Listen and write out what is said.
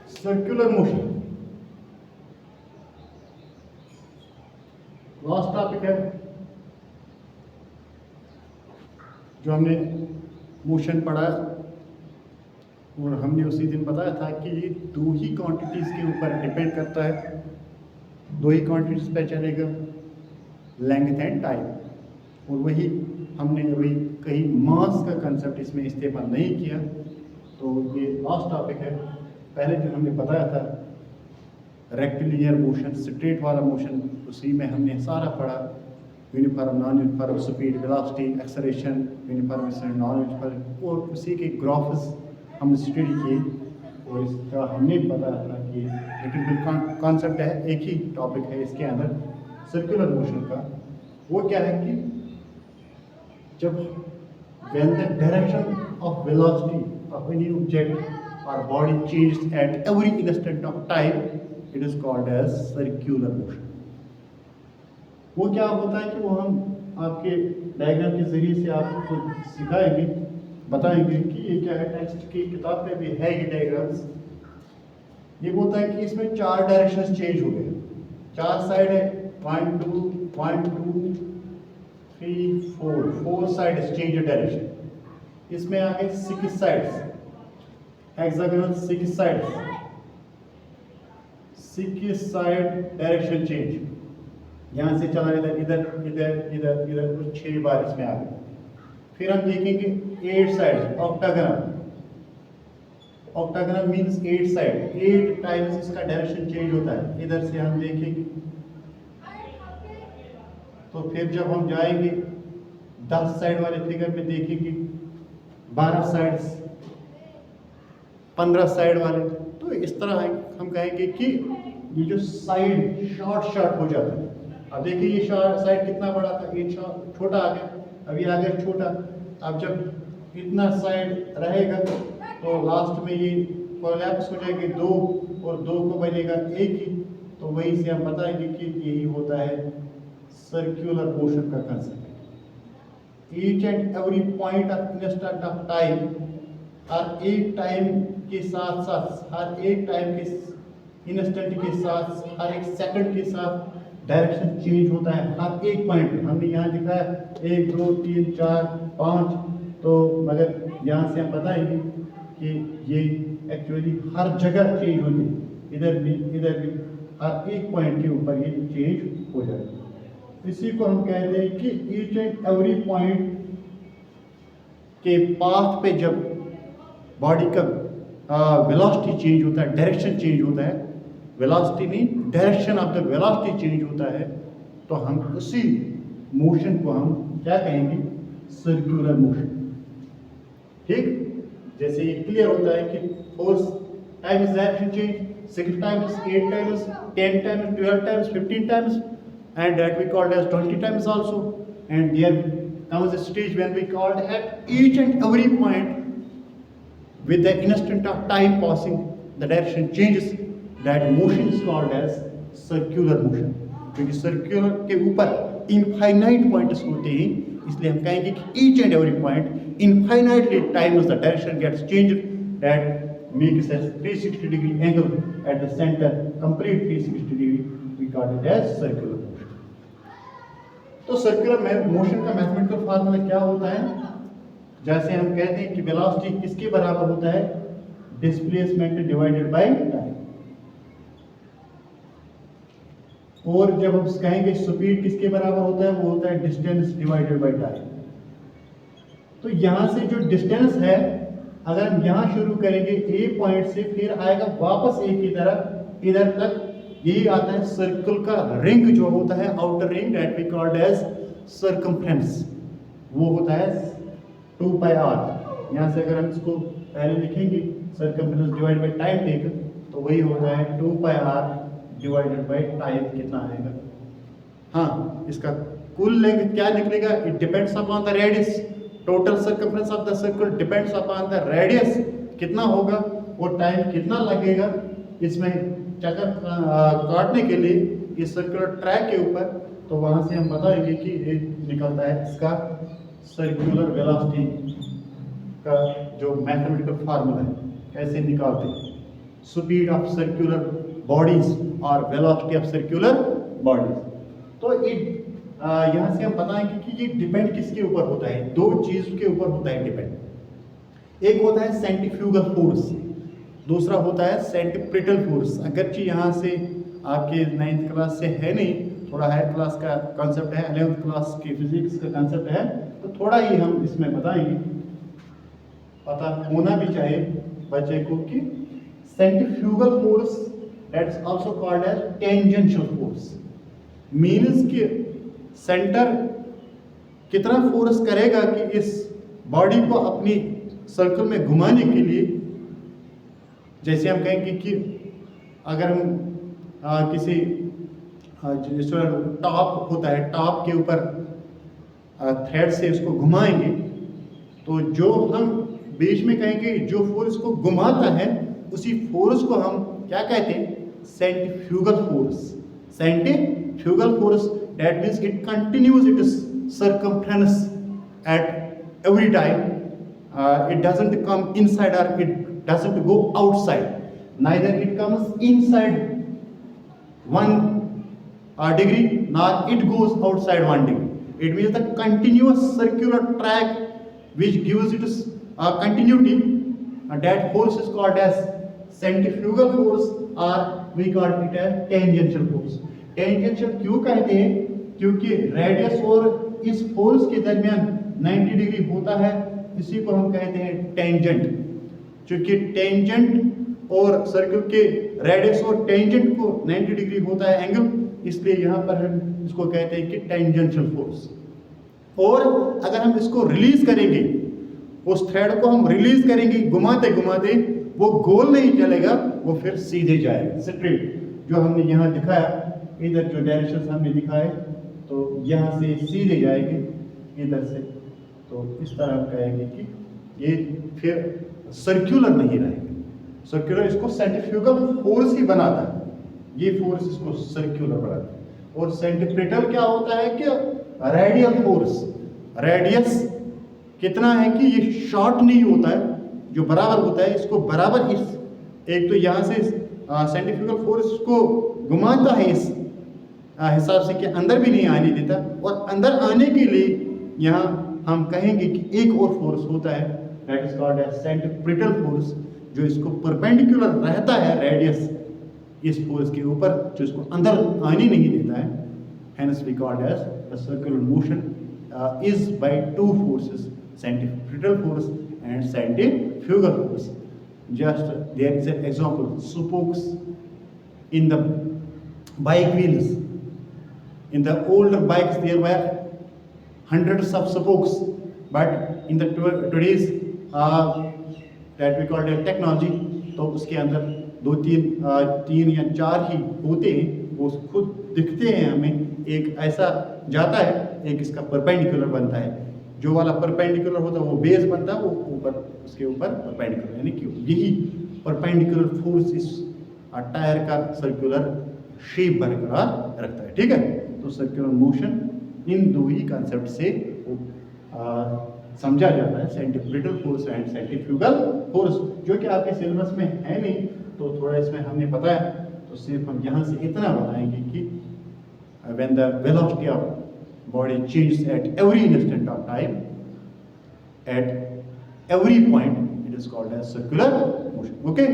Circular motion last topic है जो हमने मोशन पढ़ा और हमने उसी दिन बताया था कि ये दो ही क्वांटिटीज़ के ऊपर डिपेंड करता है, दो ही क्वांटिटीज़ पे चलेगा, लेंथ एंड टाइम। और वही हमने अभी कहीं मास का कंसेप्ट इसमें इस्तेमाल नहीं किया, तो ये लास्ट टॉपिक है। पहले जो हमने बताया था रेक्टिलिनियर मोशन, स्ट्रेट वाला मोशन, उसी में हमने सारा पढ़ा, uniform non uniform, speed, velocity, acceleration, uniform non uniform, और उसी के ग्राफ्स हमने स्टडी किए। और इसका हमने बताया था कि लेकिन कॉन्सेप्ट है, एक ही टॉपिक है इसके अंदर सर्कुलर मोशन का। वो क्या है कि जब when the direction of velocity of any object or body changes at every instant of time, it is called as circular motion. वो क्या होता है कि वो हम आपके डायग्राम के जरिए से आपको सिखाएंगे, बताएंगे कि ये क्या है। टेक्स्ट की किताब पे भी है ये डायग्राम्स। ये बोलता है कि इसमें चार डायरेक्शंस चेंज हो गए, चार साइड है, 1 2 1 2 3 4, 4 साइड्स चेंज डायरेक्शन। इसमें आ गए 6 sides, hexagonal 6 sides, 6 side direction change. यहाँ से चला इधर इधर इधर इधर इधर, कुछ 6 बार इसमें आ गए। फिर हम देखेंगे 8 sides, octagonal. Octagonal means 8 side, 8 times इसका डायरेक्शन चेंज होता है। इधर से हम देखेंगे, तो फिर जब हम जाएंगे 10 साइड वाले फिगर में देखेंगे 12 साइड्स, 15 साइड वाले। तो इस तरह हम कहेंगे कि ये जो साइड शॉर्ट शॉर्ट हो जाता है। अब देखिए ये साइड कितना बड़ा था, एक छोटा आ गया, अभी आ गया छोटा। अब जब इतना साइड रहेगा तो लास्ट में ये कोलैप्स हो जाएंगे 2 और 2 को बनेगा 1 ही। तो वहीं से हम बताएंगे कि यही होता है सर्कुलर मोशन का concept. Each and every point of instant of time, हर एक टाइम के साथ साथ, हर एक टाइम के इंस्टेंट के साथ, हर एक सेकंड के साथ डायरेक्शन चेंज होता है हर एक पॉइंट पे। हमने यहाँ दिखाया 1 2 3 4 5, तो मगर यहाँ से हम बताएंगे कि ये एक्चुअली हर जगह चेंज होती है, इधर भी हर एक पॉइंट के ऊपर ये चेंज हो जाएगा। इसी को हम कहते हैं कि ईच एंड एवरी पॉइंट के पाथ पे जब बॉडी का वेलोसिटी चेंज होता है, डायरेक्शन चेंज होता है, वेलोसिटी नहीं direction of the velocity change होता है, तो हम उसी मोशन को हम क्या कहेंगे, सर्कुलर मोशन। ठीक, जैसे ये क्लियर होता है कि 4 times direction change, 6 times, 8 times, 10 times, 12 times, 15 times, and that we called as 20 times also. And there comes a stage when we called at each and every point with the instant of time passing, the direction changes. That motion is called as circular motion. क्योंकि circular के ऊपर infinite points होते हैं, इसलिए हम कहेंगे कि each and every point infinitely times the direction gets changed, that makes a 360 degree angle at the center, complete 360 degree, we call it as circular motion. तो सर्कुलर मोशन का मैथमेटिकल फार्मूला क्या होता है? जैसे हम कहते हैं कि वेलोसिटी किसके बराबर होता है, डिस्प्लेसमेंट डिवाइडेड बाय टाइम। और जब हम कहेंगे स्पीड किसके बराबर होता है, वो होता है डिस्टेंस डिवाइडेड बाय टाइम। तो यहां से जो डिस्टेंस है, अगर हम यहां शुरू करेंगे ए पॉइंट से, फिर आएगा वापस ए की तरफ इधर तक, यही आता है सर्कल का रिंग जो होता है, outer ring, that we called as circumference. वो होता है 2 पाई आर। यहाँ से अगर हम इसको पहले लिखेंगे circumference divide by time taken, तो वही होता है 2 पाई आर डिवाइडेड बाय टाइम। कितना आएगा? हाँ, इसका कुल लेंथ क्या निकलेगा? It depends upon the radius. Total circumference of the circle depends upon the radius, कितना होगा और टाइम कितना लगेगा इसमें चक्कर काटने के लिए इस सर्कुलर ट्रैक के ऊपर। तो वहां से हम बताएंगे कि ये निकलता है इसका सर्कुलर वेलोसिटी का जो मैथमेटिकल फार्मूला है, कैसे निकालते हैं। स्पीड ऑफ सर्कुलर बॉडीज और वेलोसिटी ऑफ सर्कुलर बॉडीज। तो यहाँ से हम बताएंगे कि ये डिपेंड किसके ऊपर होता है, दो चीज के ऊपर होता है डिपेंड। एक होता है सेंट्रीफ्यूगल फोर्स, दूसरा होता है सेंट्रीपिटल फोर्स। अगरचे यहाँ से आपके 9th क्लास से है नहीं, थोड़ा हायर क्लास का कॉन्सेप्ट है, 11th क्लास की फिजिक्स का कॉन्सेप्ट है, तो थोड़ा ही हम इसमें बताएंगे, पता होना भी चाहिए बच्चे को कि centrifugal force that's also called as tangential force means कि सेंटर कितना फोर्स करेगा कि इस बॉडी को अपनी सर्कल में घुमाने के लिए। जैसे हम कहेंगे कि अगर हम किसी टॉप होता है, टॉप के ऊपर थ्रेड से इसको घुमाएंगे, तो जो हम बीच में कहेंगे जो फोर्स को घुमाता है उसी फोर्स को हम क्या कहते हैं, centrifugal force. Centrifugal force that means it continues it's circumference at every time. It doesn't come inside or it doesn't go outside. Neither it comes inside 1 degree nor it goes outside 1 degree. It means the continuous circular track which gives it continuity, and that force is called as centrifugal force or we call it as tangential force. Tangential क्यों कहते हैं, क्योंकि radius और इस force के दरमियान 90 degree होता है, इसी को हम कहते हैं टेंजेंट। क्योंकि टेंजेंट और सर्कल के रेडियस और टेंजेंट को 90 डिग्री होता है एंगल, इसलिए यहाँ पर हम इसको कहते हैं कि टेंजेंशियल फोर्स। और अगर हम इसको रिलीज करेंगे, उस थ्रेड को हम रिलीज करेंगे घुमाते घुमाते, वो गोल नहीं चलेगा, वो फिर सीधे जाएगा स्ट्रेट। जो हमने यहाँ दिखाया, इधर जो डायरेक्शन हमने दिखाए, तो यहाँ से सीधे जाएंगे इधर से, तो इस तरह हम कहेंगे कि ये फिर सर्कुलर नहीं रहेगा। सर्कुलर इसको सेंट्रीफ्यूगल फोर्स ही बनाता है, ये फोर्स इसको सर्कुलर बनाता है। और सेंट्रीपिटल क्या होता है कि रेडियल फोर्स। रेडियस कितना है कि ये शॉर्ट नहीं होता है, जो बराबर होता है, इसको बराबर इस एक तो यहाँ से सेंट्रीफ्यूगल फोर्स को घुमाता है इस हिसाब से कि अंदर भी नहीं आने देता, और अंदर आने के लिए यहाँ हम कहेंगे कि एक और फोर्स होता है that is called as centripetal force, जो इसको परपेंडिकुलर रहता है रेडियस इस फोर्स के ऊपर, जो इसको अंदर आने नहीं देता है। Hence we called as the circular motion is by two forces, centripetal force and centrifugal force. Just there is an example, spokes in the bike wheels. In the older bikes there were hundreds of spokes, but in the today's that we call it technology, तो उसके अंदर तीन या चार ही होते हैं, वो खुद दिखते हैं हमें। एक ऐसा जाता है, एक इसका परपेंडिकुलर बनता है, जो वाला परपेंडिकुलर होता है वो बेस बनता है, वो ऊपर उसके ऊपर परपेंडिकुलर, यानी कि यही परपेंडिकुलर फोर्स इस टायर का सर्कुलर शेप बरकरार रखता है। ठीक है, तो सर्कुलर मोशन इन दो ही कंसेप्ट से समझा जाता है, centripetal force and centrifugal force, जो कि आपके सिलेबस में है नहीं, तो थोड़ा इसमें हमने बताया, तो सिर्फ हम यहाँ से इतना बताएंगे कि when the velocity of body changes at every instant of time, at every point, it is called as circular motion. Okay.